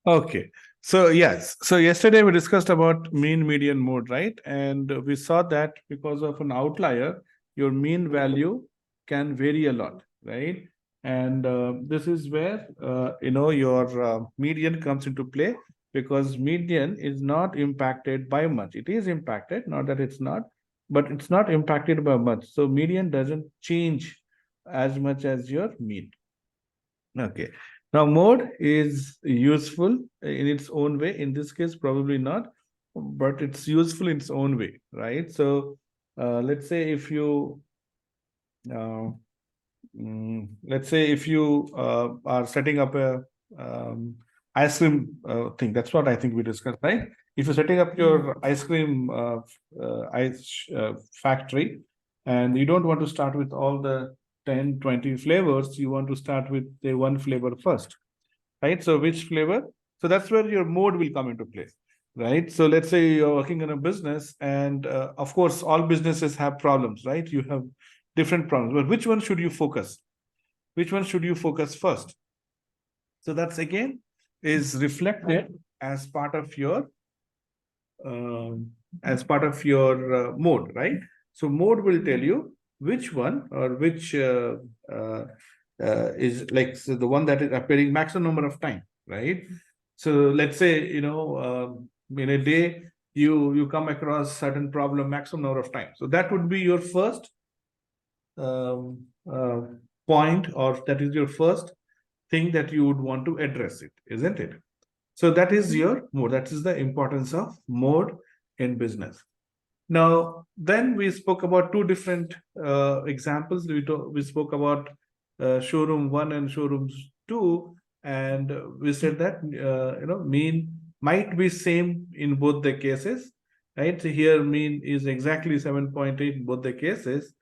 Okay. So yes. So yesterday we discussed about mean, median, mode, right? And we saw that because of an outlier, your mean value can vary a lot, right? And this is where your median comes into play, because median is not impacted by much. It is impacted, not that it's not, but it's not impacted by much. So median doesn't change as much as your mean. Okay. Now, mode is useful in its own way. In this case, probably not, but it's useful in its own way, right? So, let's say if you, uh, let's say if you are setting up a ice cream thing, that's what I think we discussed, right? If you're setting up your ice cream ice factory, and you don't want to start with all the 10, 20 flavors, you want to start with the one flavor first, right? So which flavor? So that's where your mode will come into play, right? So let's say you're working in a business, and of course, all businesses have problems, right? You have different problems, but which one should you focus? Which one should you focus first? So that's again is reflected as part of your mode, right? So mode will tell you which one or which uh, is like, so the one that is appearing maximum number of time, right? So let's say in a day you come across certain problem maximum number of times. So that would be your first um, uh, point, or that is your first thing that you would want to address it, isn't it? So that is your mode. That is the importance of mode in business. Now, then we spoke about two different examples. We spoke about showroom one and showrooms two, and we said that mean might be same in both the cases, right? So here mean is exactly 7.8 in both the cases,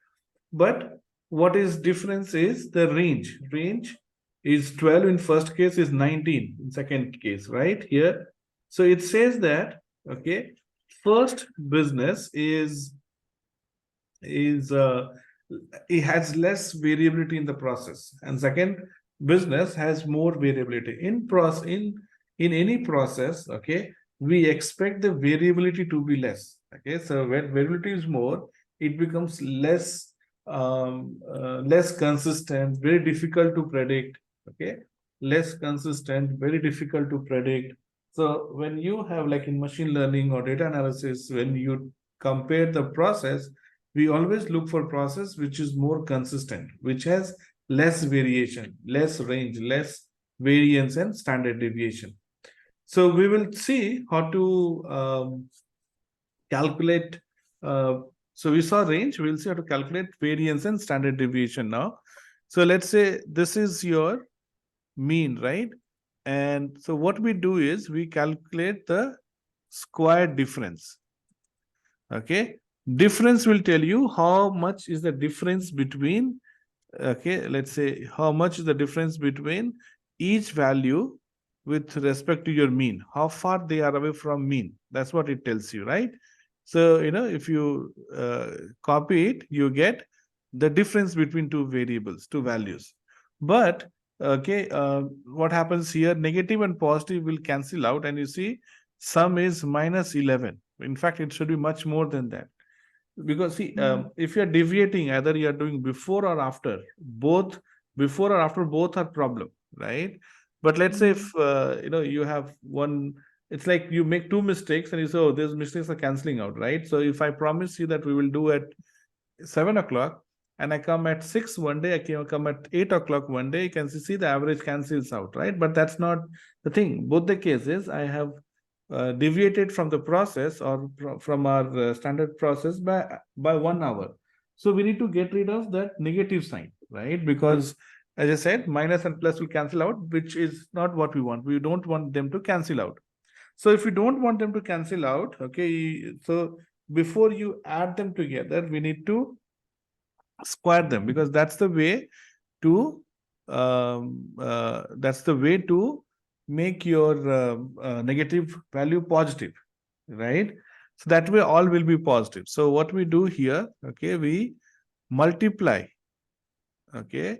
but what is difference is the range. Range is 12 in first case, is 19 in second case, right here. So it says that, okay, first business is it has less variability in the process, and second business has more variability in any process. Okay, we expect the variability to be less. Okay, so when variability is more, it becomes less consistent, very difficult to predict. Okay, less consistent, very difficult to predict. So when you have, like in machine learning or data analysis, when you compare the process, we always look for process which is more consistent, which has less variation, less range, less variance and standard deviation. So we will see how to calculate. So we saw range, we'll see how to calculate variance and standard deviation now. So let's say this is your mean, right? And so what we do is we calculate the square difference. Okay, difference will tell you how much is the difference between, okay, let's say how much is the difference between each value with respect to your mean, how far they are away from mean. That's what it tells you, right? So if you copy it, you get the difference between two variables, two values. But okay, what happens here, negative and positive will cancel out, and you see sum is minus 11. In fact, it should be much more than that, because see, if you're deviating, either you're doing before or after, both before or after, both are problem, right? But let's say if you have one, it's like you make two mistakes and you say, oh, these mistakes are canceling out, right? So if I promise you that we will do at 7 o'clock, and I come at 6 one day, I can come at 8 o'clock one day, you can see the average cancels out, right? But that's not the thing. Both the cases, I have deviated from the process, or from our standard process by 1 hour. So we need to get rid of that negative sign, right? Because as I said, minus and plus will cancel out, which is not what we want. We don't want them to cancel out. So if you don't want them to cancel out, okay, so before you add them together, we need to square them, because to that's the way to make your negative value positive, right? So that way all will be positive. So what we do here, okay, we multiply, okay,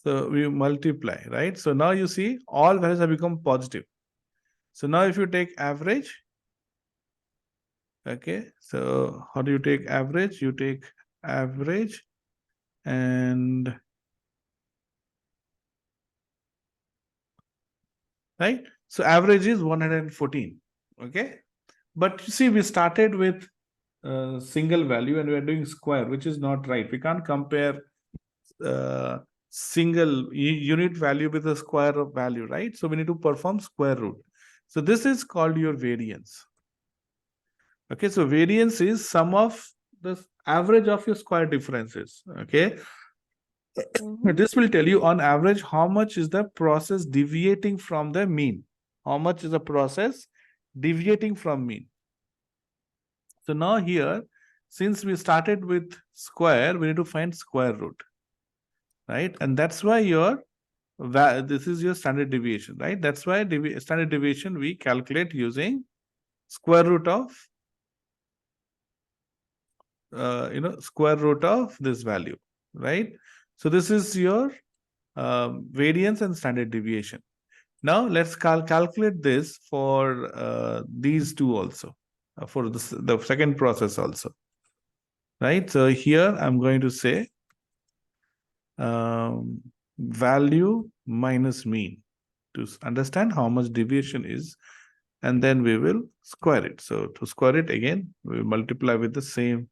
So we multiply, right? So now you see all values have become positive. So now if you take average, okay, so how do you take average? You take average and right. So average is 114. Okay. But you see, we started with single value and we are doing square, which is not right. We can't compare uh, single unit value with a square of value, right? So we need to perform square root. So this is called your variance. Okay, so variance is sum of the average of your square differences. Okay, this will tell you on average how much is the process deviating from the mean. How much is the process deviating from mean? So now here, since we started with square, we need to find square root, right? And that's why your this is your standard deviation, right? That's why standard deviation we calculate using square root of square root of this value, right? So this is your variance and standard deviation. Now let's calculate this for these two also, for the second process also, right? So here I'm going to say value minus mean to understand how much deviation is, and then we will square it. So to square it again, we multiply with the same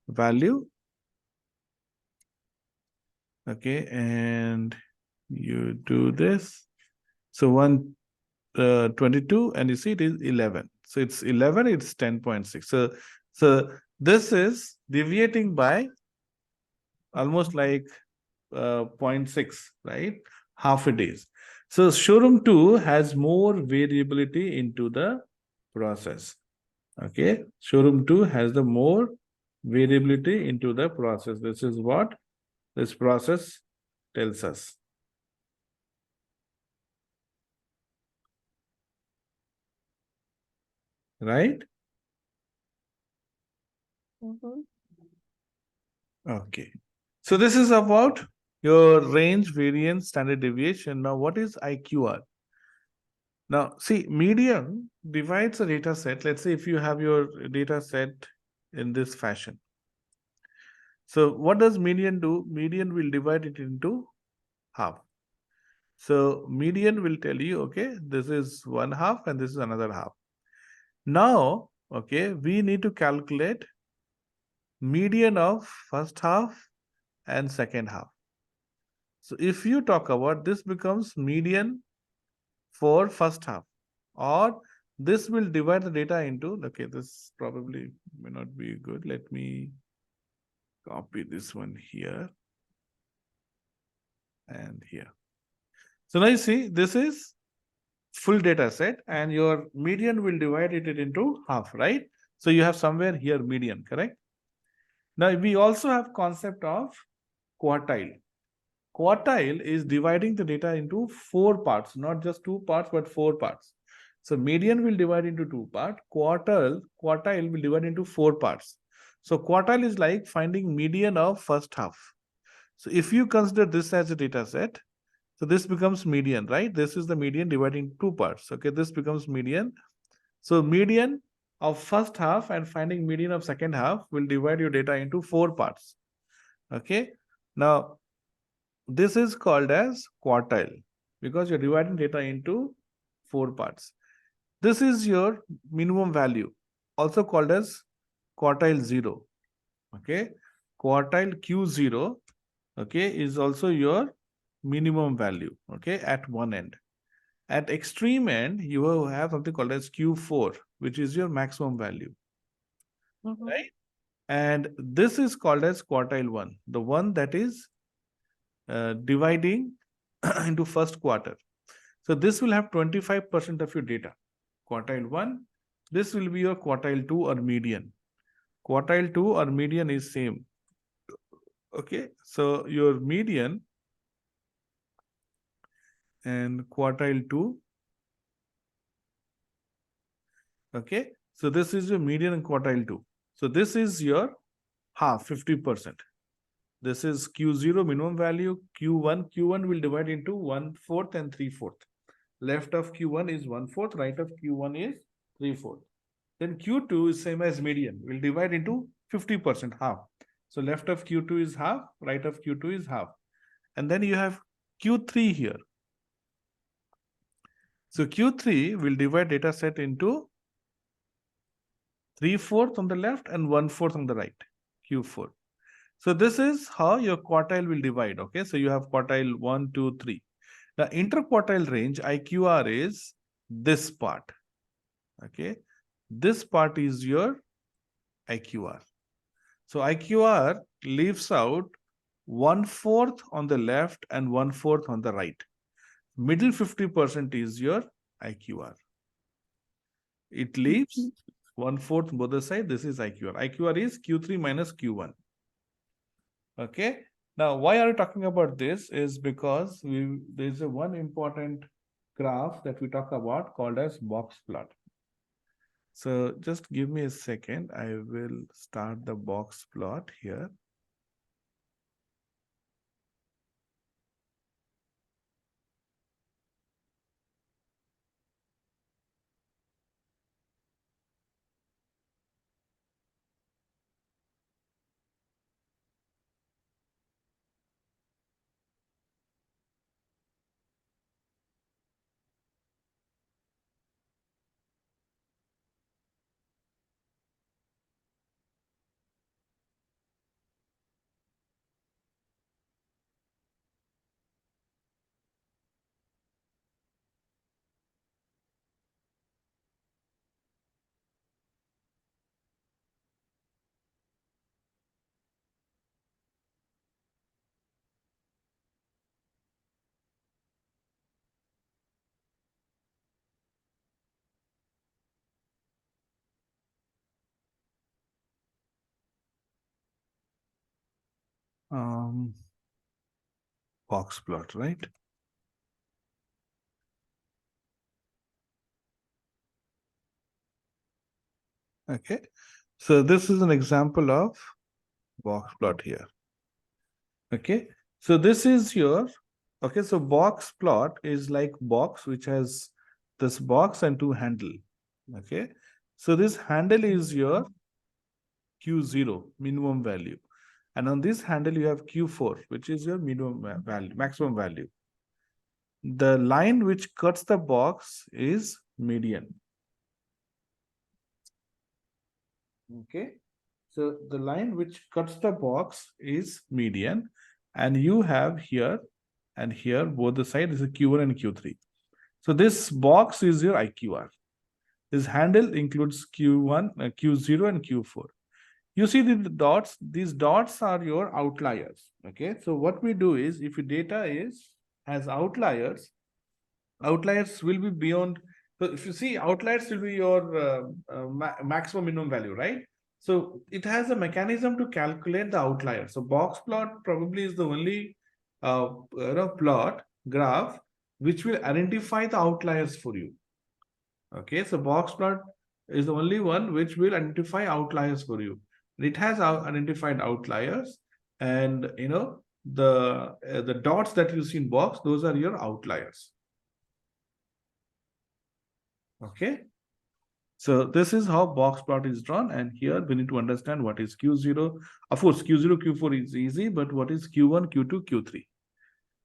value. Okay, and you do this. So 122, and you see it is 11. So it's 11, it's 10.6. So this is deviating by almost like 0.6, right? Half a day. So showroom 2 has more variability into the process. Okay, showroom 2 has the more variability into the process. This is what this process tells us. Right? Okay. So this is about your range, variance, standard deviation. Now, what is IQR? Now, see, median divides a data set. Let's say if you have your data set in this fashion. So what does median do? Median will divide it into half. So median will tell you, okay, this is one half and this is another half. Now, okay, we need to calculate median of first half and second half. So if you talk about this becomes median for first half, or this will divide the data into, okay, this probably may not be good. Let me copy this one here and here. So now you see this is full data set and your median will divide it into half, right? So you have somewhere here median, correct? Now we also have concept of quartile. Quartile is dividing the data into 4 parts, not just 2 parts, but 4 parts. So median will divide into 2 parts. Quartile will divide into 4 parts. So quartile is like finding median of first half. So if you consider this as a data set, so this becomes median, right? This is the median divided into 2 parts. Okay, this becomes median. So median of first half and finding median of second half will divide your data into 4 parts. Okay, now this is called as quartile because you're dividing data into 4 parts. This is your minimum value, also called as quartile 0. Okay, quartile Q0, okay, is also your minimum value, okay, at one end. At extreme end, you have something called as Q4, which is your maximum value, right? And this is called as quartile 1, the one that is dividing into first quarter. So this will have 25% of your data. Quartile 1, this will be your quartile 2 or median. Quartile 2 or median is same. Okay, so your median and quartile 2. Okay, so this is your median and quartile 2. So this is your half, 50%. This is Q0 minimum value, Q1. Q1 will divide into 1/4 and 3/4. Left of Q1 is 1/4, right of Q1 is 3/4. Then Q2 is same as median. We'll divide into 50%, half. So left of Q2 is half, right of Q2 is half. And then you have Q3 here. So Q3 will divide data set into 3/4 on the left and 1/4 on the right, Q4. So this is how your quartile will divide. Okay, so you have quartile 1, 2, 3. The interquartile range, IQR, is this part. Okay, this part is your IQR. So IQR leaves out 1/4 on the left and 1/4 on the right. Middle 50% is your IQR. It leaves 1/4 both the side. This is IQR. IQR is Q3 minus Q1. Okay. Now, why are we talking about this? Is because there's a one important graph that we talk about called as box plot. So just give me a second. I will start the box plot here. Box plot, right? Okay. So this is an example of box plot here. Okay. So this is your, okay, so box plot is like box which has this box and two handle. Okay. So this handle is your Q0, minimum value. And on this handle, you have Q4, which is your minimum value, maximum value. The line which cuts the box is median. Okay. So the line which cuts the box is median. And you have here and here, both the sides is a Q1 and Q3. So this box is your IQR. This handle includes Q1, Q0 and Q4. You see the dots, these dots are your outliers. Okay. So what we do is if your data has outliers, outliers will be beyond. So if you see, outliers will be your maximum minimum value, right? So it has a mechanism to calculate the outlier. So box plot probably is the only plot graph which will identify the outliers for you. Okay, so box plot is the only one which will identify outliers for you. It has identified outliers, and the dots that you see in box, those are your outliers. Okay. So this is how box plot is drawn, and here we need to understand what is Q0. Of course, Q0, Q4 is easy, but what is Q1, Q2, Q3?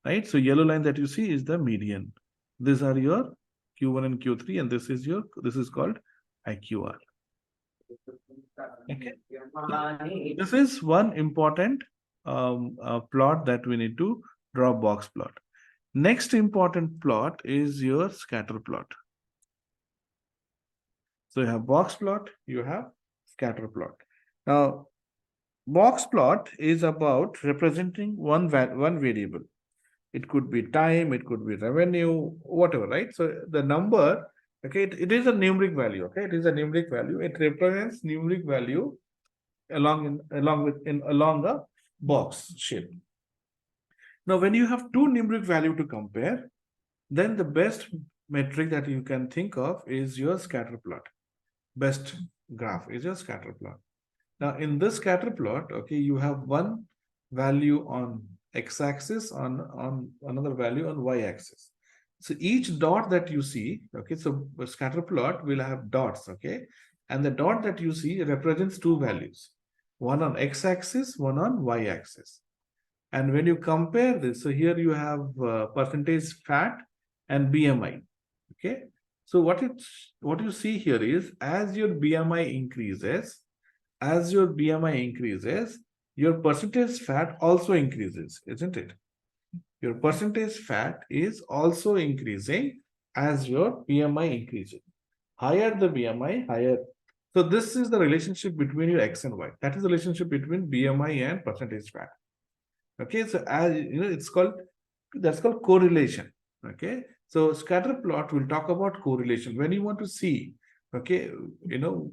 Right? So yellow line that you see is the median. These are your Q1 and Q3, and this is called IQR. Okay. This is one important plot that we need to draw box plot. Next important plot is your scatter plot. So you have box plot, you have scatter plot. Now, box plot is about representing one variable. It could be time, it could be revenue, whatever, right? So the number, okay, it is a numeric value, okay? It is a numeric value. It represents numeric value along a box shape. Now, when you have two numeric value to compare, then the best metric that you can think of is your scatter plot. Best graph is your scatter plot. Now, in this scatter plot, okay, you have one value on x-axis, on another value on y-axis. So each dot that you see, okay, so a scatter plot will have dots, okay, and the dot that you see represents two values, one on x-axis, one on y-axis. And when you compare this, so here you have percentage fat and BMI, okay. So what you see here is, as your BMI increases, your percentage fat also increases, isn't it? Your percentage fat is also increasing as your BMI increases. Higher the BMI, higher. So this is the relationship between your X and Y. That is the relationship between BMI and percentage fat. Okay, so as you know, that's called correlation. Okay, so scatter plot will talk about correlation. When you want to see, okay, you know,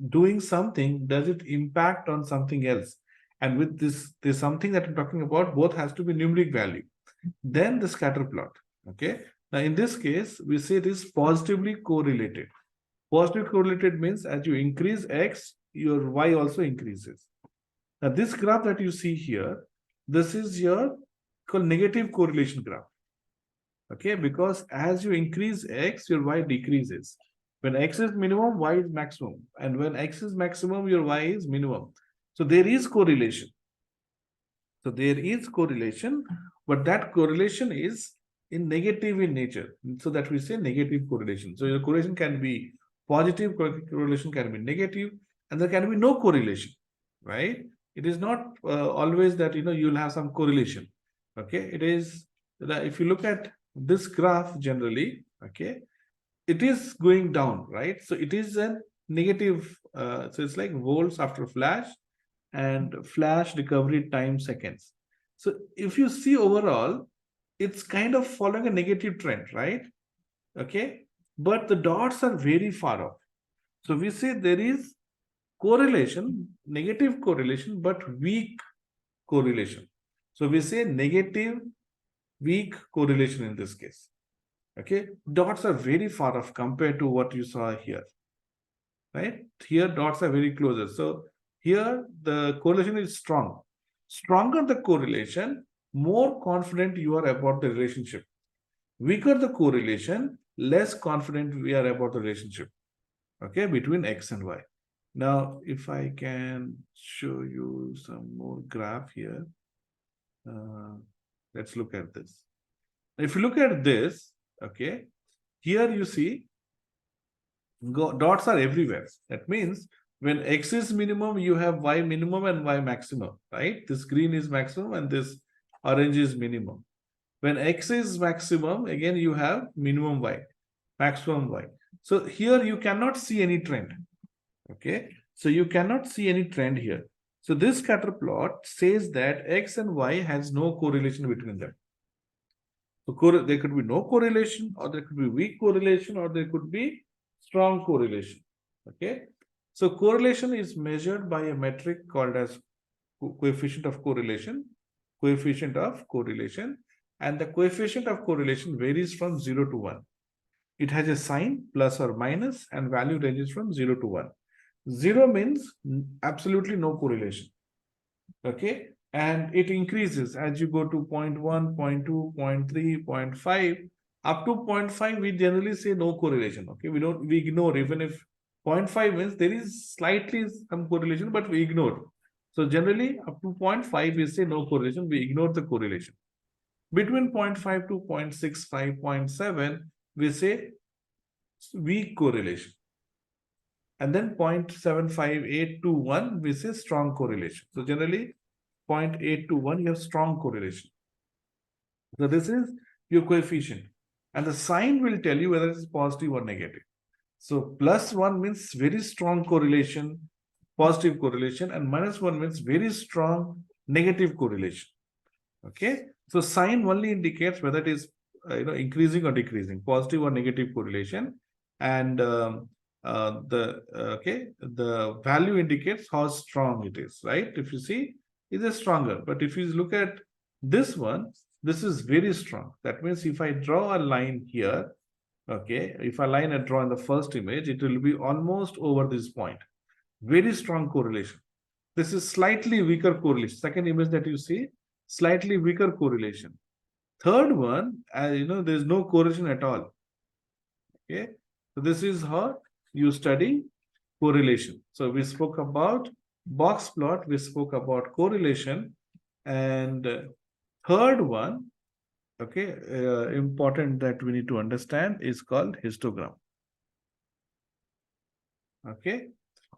doing something, does it impact on something else? And with this, there's something that I'm talking about, both has to be numeric value. Then the scatter plot. Okay, now in this case, we say it is positively correlated. Positively correlated means as you increase X, your Y also increases. Now this graph that you see here, this is your called negative correlation graph. Okay, because as you increase X, your Y decreases. When X is minimum, Y is maximum. And when X is maximum, your Y is minimum. So there is correlation. So there is correlation, but that correlation is in negative in nature. So that we say negative correlation. So your correlation can be positive, correlation can be negative, and there can be no correlation, right? It is not always that you'll have some correlation. Okay, it is that if you look at this graph generally, okay, it is going down, right? So it is a negative. So it's like volts after flash and flash recovery time seconds. So if you see overall, it's kind of following a negative trend, right? Okay, but the dots are very far off. So we say there is correlation, negative correlation, but weak correlation. So we say negative, weak correlation in this case. Okay, dots are very far off compared to what you saw here, right? Here dots are very closer. So here the correlation is strong. Stronger the correlation, more confident you are about the relationship. Weaker the correlation, less confident we are about the relationship, okay, between X and Y. Now, if I can show you some more graph here, let's look at this. If you look at this, okay, here you see dots are everywhere. That means when X is minimum, you have Y minimum and Y maximum, right? This green is maximum and this orange is minimum. When X is maximum, again, you have minimum Y, maximum Y. So here you cannot see any trend. Okay, so you cannot see any trend here. So this scatter plot says that X and Y has no correlation between them. So there could be no correlation, or there could be weak correlation, or there could be strong correlation. Okay, so correlation is measured by a metric called as coefficient of correlation, and the coefficient of correlation varies from 0 to 1. It has a sign plus or minus, and value ranges from 0 to 1. 0 means absolutely no correlation. Okay, and it increases as you go to 0.1, 0.2, 0.3, 0.5. Up to 0.5, we generally say no correlation. Okay, we ignore, even if 0.5 means there is slightly some correlation, but we ignore. So generally up to 0.5, we say no correlation, we ignore the correlation. Between 0.5 to 0.65, 0.7, we say weak correlation. And then 0.758 to 1, we say strong correlation. So generally 0.8 to 1, you have strong correlation. So this is your coefficient. And the sign will tell you whether it's positive or negative. So plus 1 means very strong correlation, positive correlation, and minus 1 means very strong negative correlation. Okay, so sign only indicates whether it is increasing or decreasing, positive or negative correlation, and the value indicates how strong it is, right? If you see, it is stronger. But if you look at this one, this is very strong. That means if I draw a line here, okay, if a line I draw in the first image, it will be almost over this point. Very strong correlation. This is slightly weaker correlation. Second image that you see, slightly weaker correlation. Third one, there's no correlation at all. Okay, so this is how you study correlation. So we spoke about box plot, we spoke about correlation, and third one, okay, important that we need to understand is called histogram. Okay,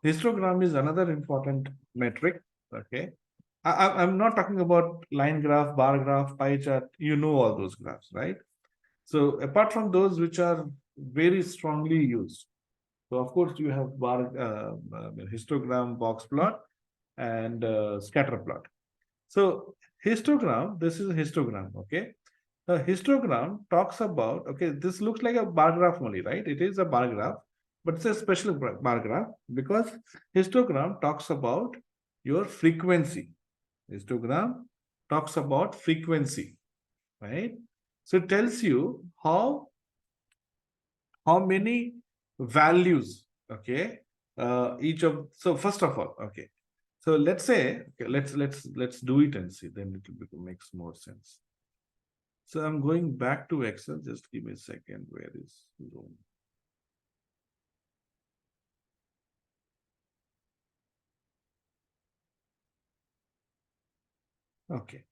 histogram is another important metric. Okay, I'm not talking about line graph, bar graph, pie chart. You know all those graphs, right? So apart from those which are very strongly used, so of course you have histogram, box plot, and scatter plot. So histogram, this is a histogram. Okay, a histogram talks about, okay, this looks like a bar graph only, right? It is a bar graph, but it's a special bar graph because histogram talks about your frequency. Histogram talks about frequency, right? So it tells you how many values, okay, each of, so first of all, okay, so let's say, okay, let's do it and see, then it will makes more sense. So I'm going back to Excel. Just give me a second. Where is Zoom? Okay.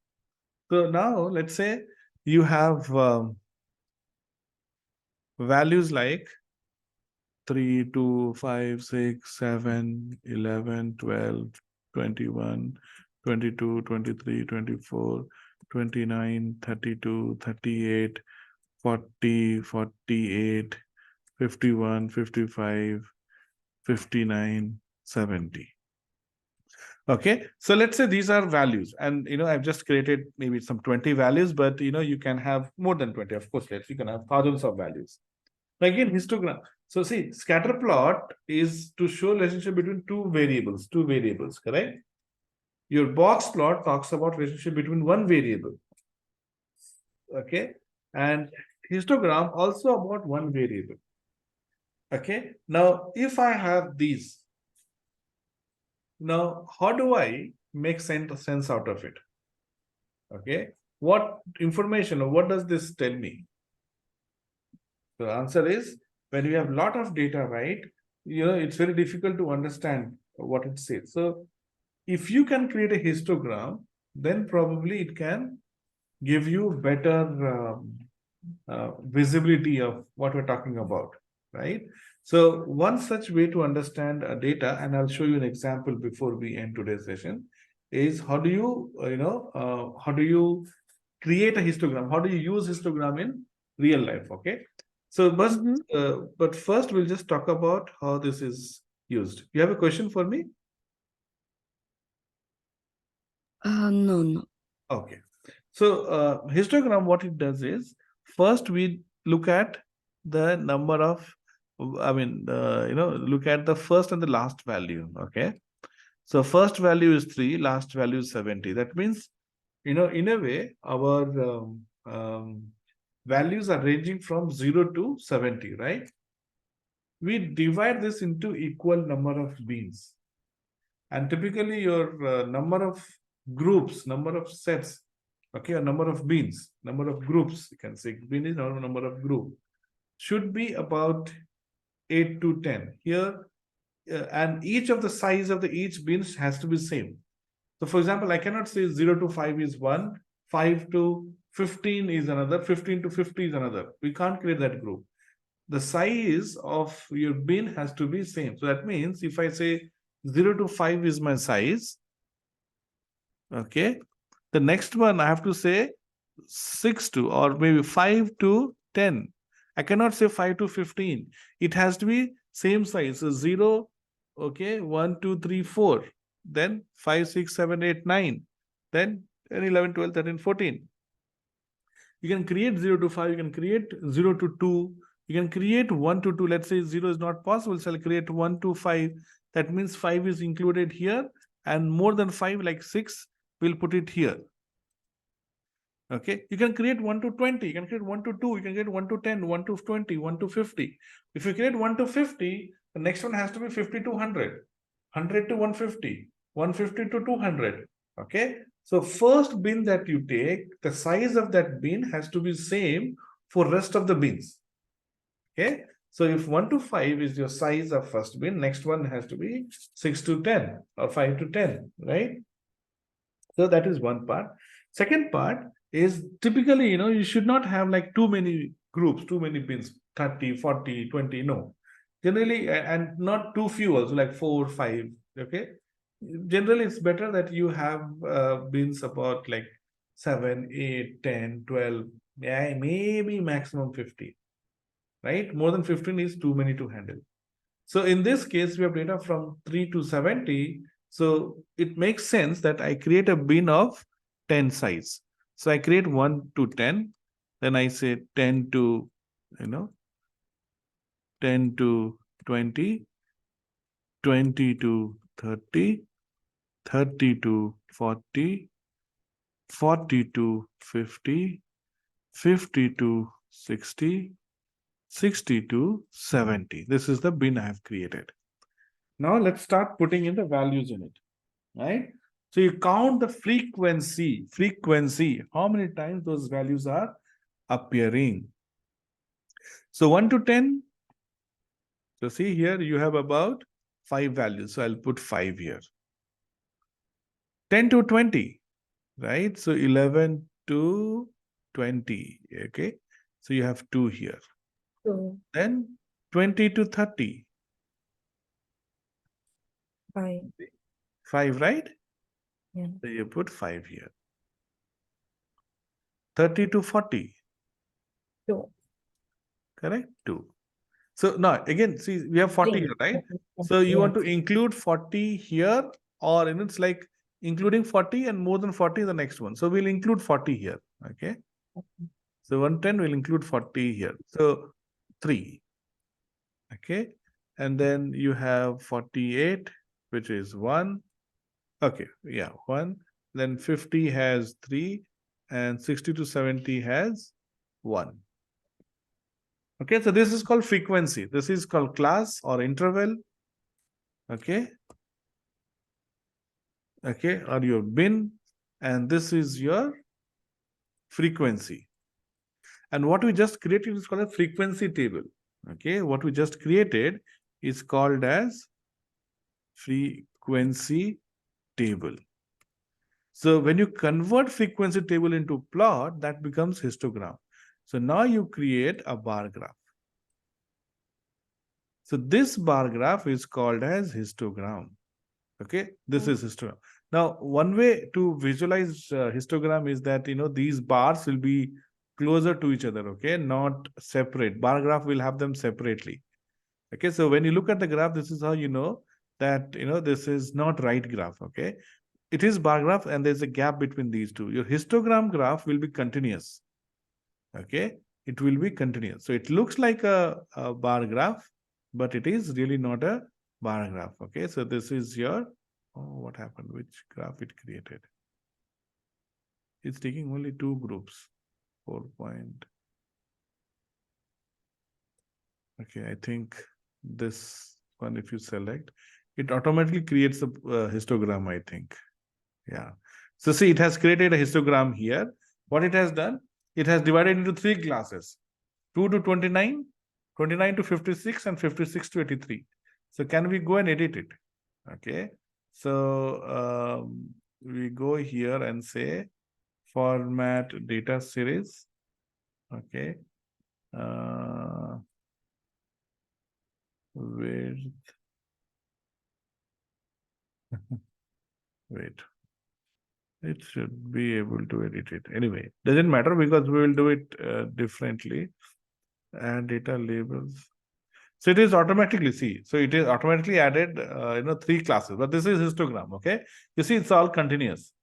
So now let's say you have values like 3, 2, 5, 6, 7, 11, 12, 21, 22, 23, 24, 29, 32, 38, 40, 48, 51, 55, 59, 70. Okay, so let's say these are values, and I've just created maybe some 20 values, but you can have more than 20. Of course, you can have thousands of values. Again, histogram. So see, scatter plot is to show relationship between two variables, correct? Your box plot talks about relationship between one variable. Okay, and histogram also about one variable. Okay, now if I have these, now how do I make sense out of it? Okay, what information or what does this tell me? The answer is, when you have a lot of data, right, it's very difficult to understand what it says. So if you can create a histogram, then probably it can give you better visibility of what we're talking about, right? So one such way to understand data, and I'll show you an example before we end today's session, is how do you, how do you create a histogram? How do you use histogram in real life? Okay. So, but first we'll just talk about how this is used. You have a question for me? No. Okay. So, histogram, what it does is, first we look at the number of, look at the first and the last value. Okay. So first value is 3, last value is 70. That means, in a way, our values are ranging from 0 to 70, right? We divide this into equal number of beans. And typically your number of groups, number of sets, okay, or number of beans, number of groups, you can say bean is number of group, should be about 8 to 10. Here, and each of the size of the each beans has to be same. So for example, I cannot say 0 to 5 is 1, 5 to 15 is another, 15 to 50 is another. We can't create that group. The size of your bin has to be same. So that means if I say 0 to 5 is my size, okay, the next one I have to say 6 to, or maybe 5 to 10. I cannot say 5 to 15. It has to be same size. So 0, okay, 1, 2, 3, 4. Then 5, 6, 7, 8, 9. Then 10, 11, 12, 13, 14. You can create 0 to 5. You can create 0 to 2. You can create 1 to 2. Let's say 0 is not possible. So I'll create 1 to 5. That means 5 is included here. And more than 5, like 6, we'll put it here. Okay, you can create 1 to 20, you can create 1 to 2, you can create 1 to 10, 1 to 20, 1 to 50. If you create 1 to 50, the next one has to be 50 to 100, 100 to 150, 150 to 200. Okay. So first bin that you take, the size of that bin has to be same for rest of the bins. Okay. So if 1 to 5 is your size of first bin, next one has to be 6 to 10 or 5 to 10, right? So that is one part. Second part is typically, you should not have like too many groups, too many bins, 30, 40, 20, no. Generally, and not too few also, like 4, 5, okay? Generally, it's better that you have bins about like 7, 8, 10, 12, yeah, maybe maximum 50, right? More than 15 is too many to handle. So in this case, we have data from 3 to 70. So it makes sense that I create a bin of 10 size. So I create 1 to 10. Then I say 10 to, 10 to 20, 20 to 30, 30 to 40, 40 to 50, 50 to 60, 60 to 70. This is the bin I have created. Now let's start putting in the values in it, right? So you count the frequency, how many times those values are appearing. So 1 to 10, so see here you have about 5 values. So I'll put 5 here. 10 to 20, right? So 11 to 20, okay? So you have 2 here. So Then 20 to 30. 5. 5, right? Yeah. So you put 5 here. 30 to 40. 2. Correct? 2. So now again, see, we have 40 here, right? So you want to include 40 here, or it's like including 40 and more than 40 in the next one. So we'll include 40 here. Okay. So 110 will include 40 here. So 3. Okay. And then you have 48, which is 1. Okay. Yeah, 1. Then 50 has 3, and 60 to 70 has 1. Okay, so this is called frequency. This is called class or interval. Okay. Okay, or your bin, and this is your frequency. And what we just created is called a frequency table. Okay, what we just created is called as frequency table. So when you convert frequency table into plot, that becomes histogram. So now you create a bar graph. So this bar graph is called as histogram. Okay, this is histogram. Now, one way to visualize histogram is that, these bars will be closer to each other, okay, not separate. Bar graph will have them separately. Okay, so when you look at the graph, this is how you know that, this is not right graph, okay. It is bar graph and there's a gap between these two. Your histogram graph will be continuous, okay. It will be continuous. So it looks like a bar graph, but it is really not a bar graph, okay. So this is your, oh, what happened? Which graph it created? It's taking only 2 groups. 4 point. Okay, I think this one, if you select, it automatically creates a histogram, I think. Yeah. So see, it has created a histogram here. What it has done, it has divided into 3 classes. 2 to 29, 29 to 56, and 56 to 83. So can we go and edit it? Okay. So we go here and say format data series. Okay. Width. Wait. It should be able to edit it. Anyway, doesn't matter because we will do it differently. Add data labels. So it is automatically, see, so it is automatically added, 3 classes, but this is histogram, okay? You see, it's all continuous.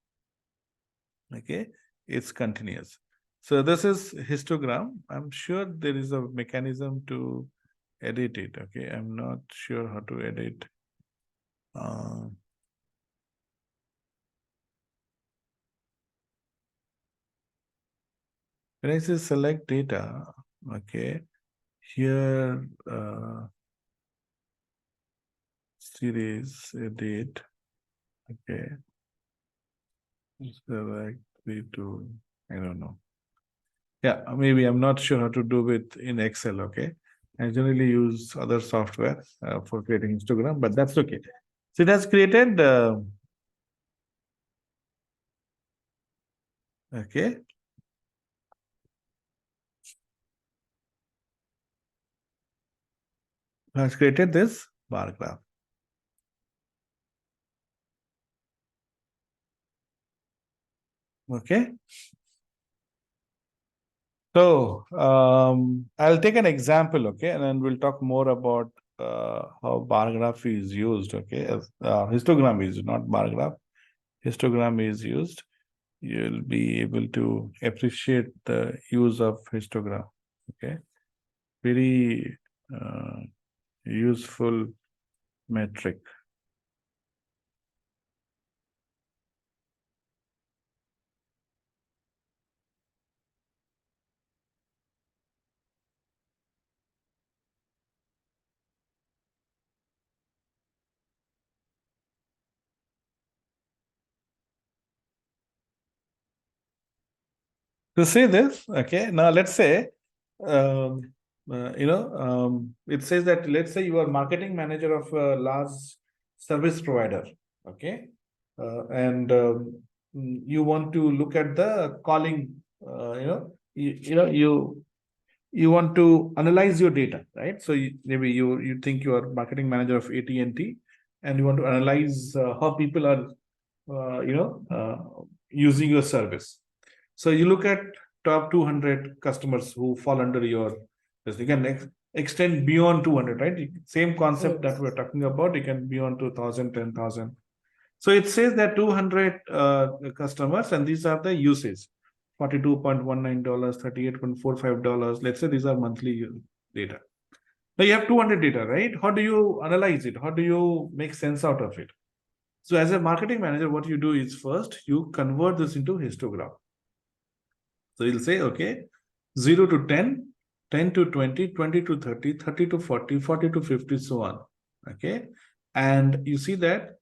Okay, it's continuous. So this is histogram. I'm sure there is a mechanism to edit it. Okay, I'm not sure how to edit. When I say select data, okay, here series edit. Okay. Select to, I don't know. Yeah, maybe I'm not sure how to do it in Excel. Okay. I generally use other software for creating histogram, but that's okay. So it has created, okay. Has created this bar graph. Okay. So I'll take an example, okay, and then we'll talk more about how bar graph is used, okay, as histogram is not bar graph. Histogram is used. You'll be able to appreciate the use of histogram, okay. Very useful metric. To say this, okay, now let's say, um, it says that let's say you are marketing manager of a large service provider, okay, and you want to look at the calling, you want to analyze your data, right? So maybe you think you are marketing manager of AT&T, and you want to analyze how people are, using your service. So you look at top 200 customers who fall under your this. You can extend beyond 200, right? Same concept that Yes. we're talking about. You can beyond 2,000, 10,000. So it says that 200 customers, and these are the usage. $42.19, $38.45. Let's say these are monthly data. Now you have 200 data, right? How do you analyze it? How do you make sense out of it? So as a marketing manager, what you do is first you convert this into histogram. So you'll say, okay, 0 to 10, 10 to 20, 20 to 30, 30 to 40, 40 to 50, so on. Okay. And you see that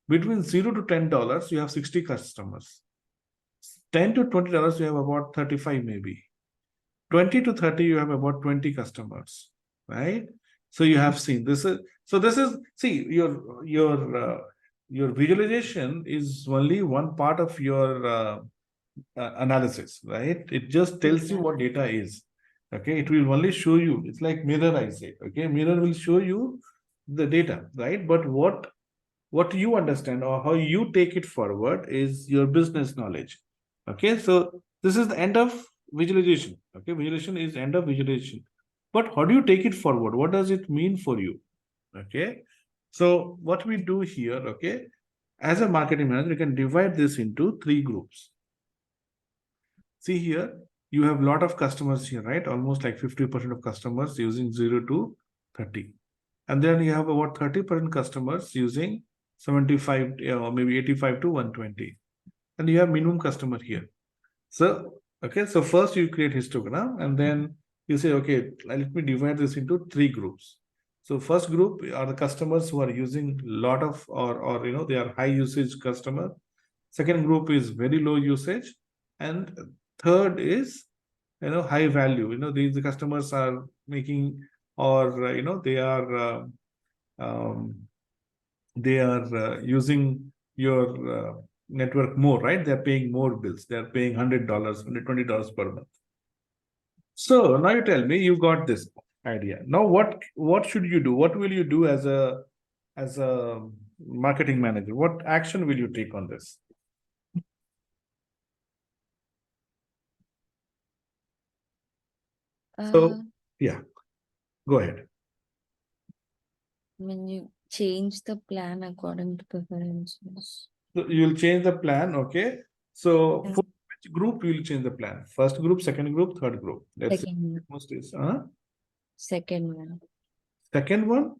between $0 to $10, you have 60 customers. $10 to $20, you have about 35 maybe. 20 to 30, you have about 20 customers, right? So you have seen this is, so this is, see, your visualization is only one part of your analysis, right? It just tells you what data is. Okay, it will only show you. It's like mirror, I say. Okay, mirror will show you the data, right? But what you understand or how you take it forward is your business knowledge. Okay, so this is the end of visualization. Okay, visualization is end of visualization. But how do you take it forward? What does it mean for you? Okay, so what we do here, okay, as a marketing manager, you can divide this into three groups. See here, you have a lot of customers here, right? Almost like 50% of customers using 0 to 30. And then you have about 30% customers using 75 or maybe 85 to 120. And you have minimum customer here. So, okay, so first you create histogram and then you say, okay, let me divide this into three groups. So first group are the customers who are using a lot of, or they are high usage customer. Second group is very low usage. And third is, high value. These customers are making, or, um, they are using your network more, right? They're paying more bills. They're paying $100, $120 per month. So now you tell me you got this idea. Now what should you do? What will you do as a marketing manager? What action will you take on this? So yeah, go ahead. When you change the plan according to preferences. So you'll change the plan, okay? So Yeah. for which group you will change the plan? First group, second group, third group. Let's say Second one. most is Second one. second one.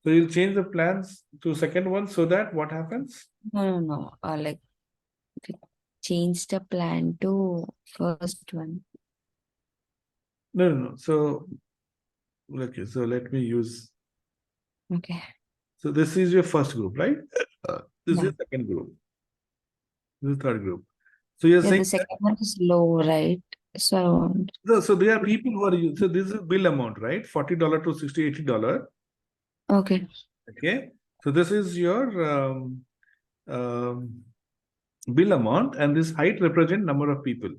So you'll change the plans to second one so that what happens? No. Like we change the plan to first one. No. So okay, so let me use. Okay. So this is your first group, right? This Yeah. is second group. This is third group. So you're Yeah, saying the second one is low, right? So I want. so there are people who are so this is bill amount, right? $40 to $60, $80. Okay. Okay. So this is your um, bill amount, and this height represent number of people.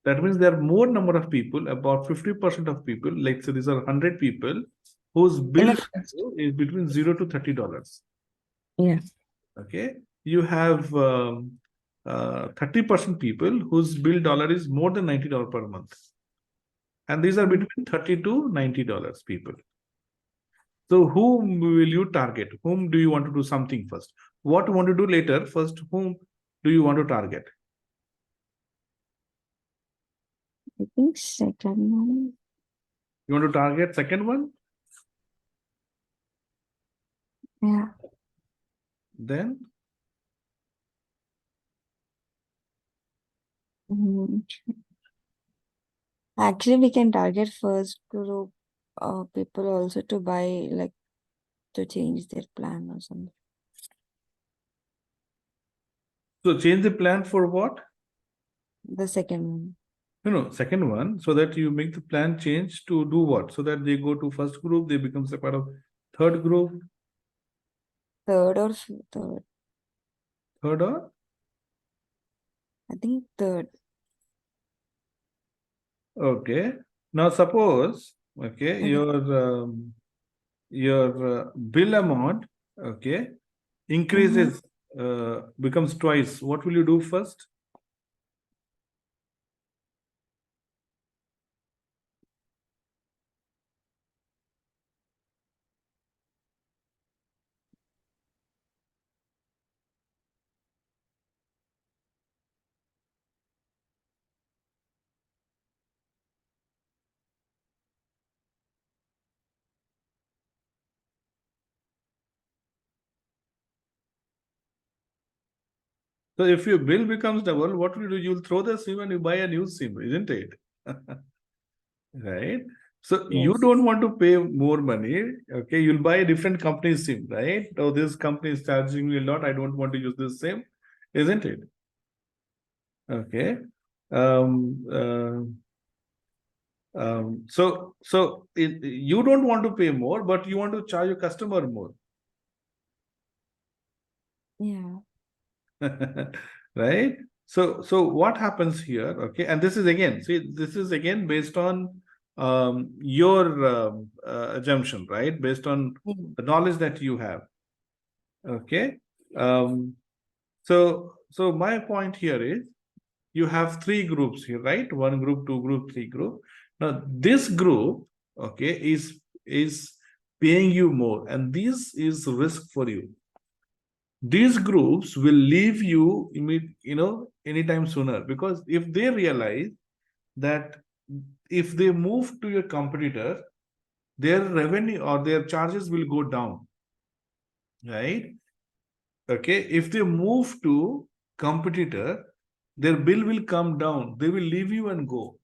That means there are more number of people, about 50% of people, like so these are 100 people whose In bill the first. value is between $0 to $30. Yeah. Okay. You have 30% people whose bill dollar is more than $90 per month. And these are between $30 to $90 people. So whom will you target? Whom do you want to do something first? What you want to do later? First, whom do you want to target? I think second one. You want to target second one? Yeah. Then Mm. Actually, we can target first group of people also to buy, like, to change their plan or something. so change the plan for what? The second one. No, second one, so that you make the plan change to do what? So that they go to first group, they become a part of third group, Third or third. third or I think third. okay. Now suppose okay Okay. your bill amount okay increases becomes twice. What will you do first? So if your bill becomes double, what will you do? You'll throw the SIM and you buy a new SIM, isn't it? Right? So you Yes. don't want to pay more money. Okay, you'll buy a different company's SIM, right? Oh, this company is charging me a lot. I don't want to use this SIM, isn't it? Okay. Um, you don't want to pay more, but you want to charge your customer more. Yeah. Right? So what happens here? Okay, and this is again, see, this is again based on your assumption, right? Based on Yeah. the knowledge that you have. Okay. So my point here is you have three groups here, right? One group, two group, three group. Now this group, okay, is paying you more, and this is risk for you. These groups will leave you anytime sooner, because if they realize that if they move to your competitor, their revenue or their charges will go down, right? Okay, if they move to competitor, their bill will come down, they will leave you and go.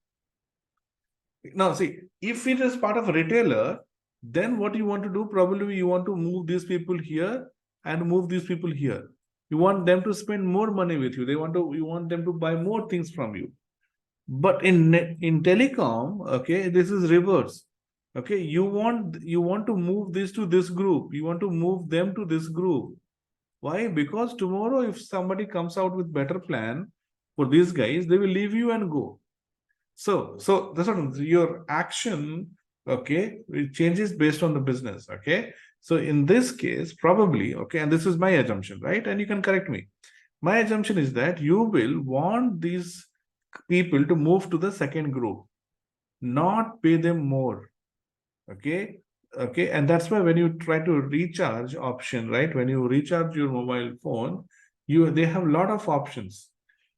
Now see, if it is part of a retailer, then what you want to do, probably you want to move these people here and move these people here. You want them to spend more money with you. You want them to buy more things from you. But in telecom, okay, this is reverse. Okay, you want to move this to this group. You want to move them to this group. Why? Because tomorrow, if somebody comes out with better plan for these guys, they will leave you and go. So that's what your action, okay, it changes based on the business, okay. So in this case, probably, okay, and this is my assumption, right? And you can correct me. My assumption is that you will want these people to move to the second group, not pay them more, okay. Okay, and that's why when you try to recharge option, right? When you recharge your mobile phone, they have a lot of options,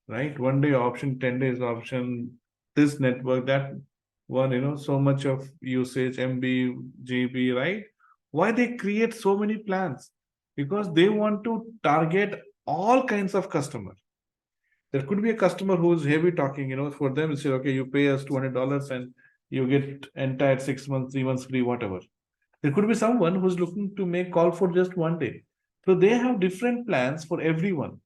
right? 1 day option, 10 days option, this network, that one, so much of usage, MB, GB, right? Why they create so many plans? Because they want to target all kinds of customers. There could be a customer who's heavy talking, for them, it's okay, you pay us $200 and you get entire 6 months, 3 months free, whatever. There could be someone who's looking to make call for just 1 day. So they have different plans for everyone.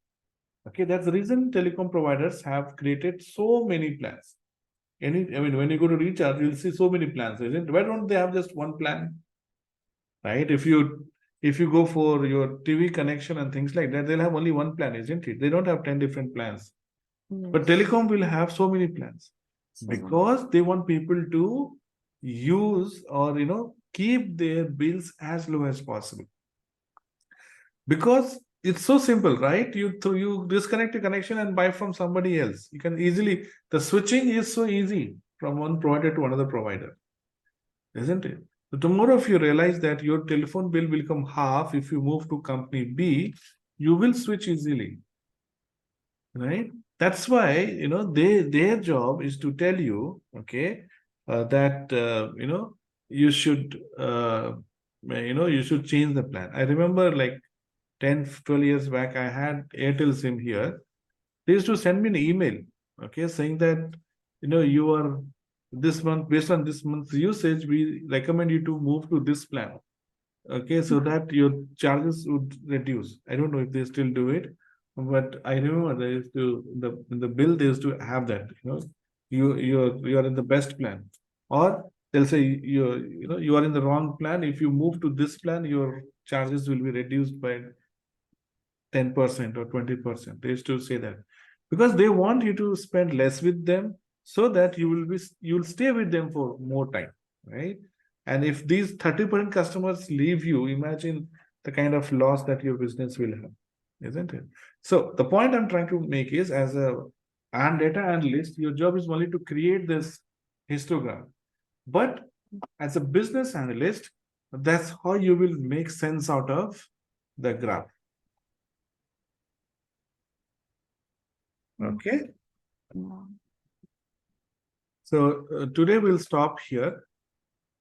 Okay, that's the reason telecom providers have created so many plans. I mean, when you go to recharge, you'll see so many plans, isn't it? Why don't they have just one plan? Right? If you go for your TV connection and things like that, they'll have only one plan, isn't it? They don't have 10 different plans. But Yes. telecom will have so many plans So, because they want people to use or keep their bills as low as possible. Because it's so simple, right? You disconnect your connection and buy from somebody else. You can easily, the switching is so easy from one provider to another provider, isn't it? So tomorrow, if you realize that your telephone bill will come half if you move to company B, you will switch easily, right? That's why their job is to tell you, okay, that you should you should change the plan. I remember like 10, 12 years back, I had Airtel SIM here. They used to send me an email, okay, saying that, you are this month, based on this month's usage, we recommend you to move to this plan. Okay, so that your charges would reduce. I don't know if they still do it, but I remember they used to in the bill they used to have that. You are in the best plan, or they'll say you are in the wrong plan. If you move to this plan, your charges will be reduced by 10% or 20%. They used to say that because they want you to spend less with them so that you'll stay with them for more time, right? And if these 30% customers leave you, imagine the kind of loss that your business will have, isn't it? So the point I'm trying to make is, as a and data analyst, your job is only to create this histogram. But as a business analyst, that's how you will make sense out of the graph. Okay. yeah. So today we'll stop here.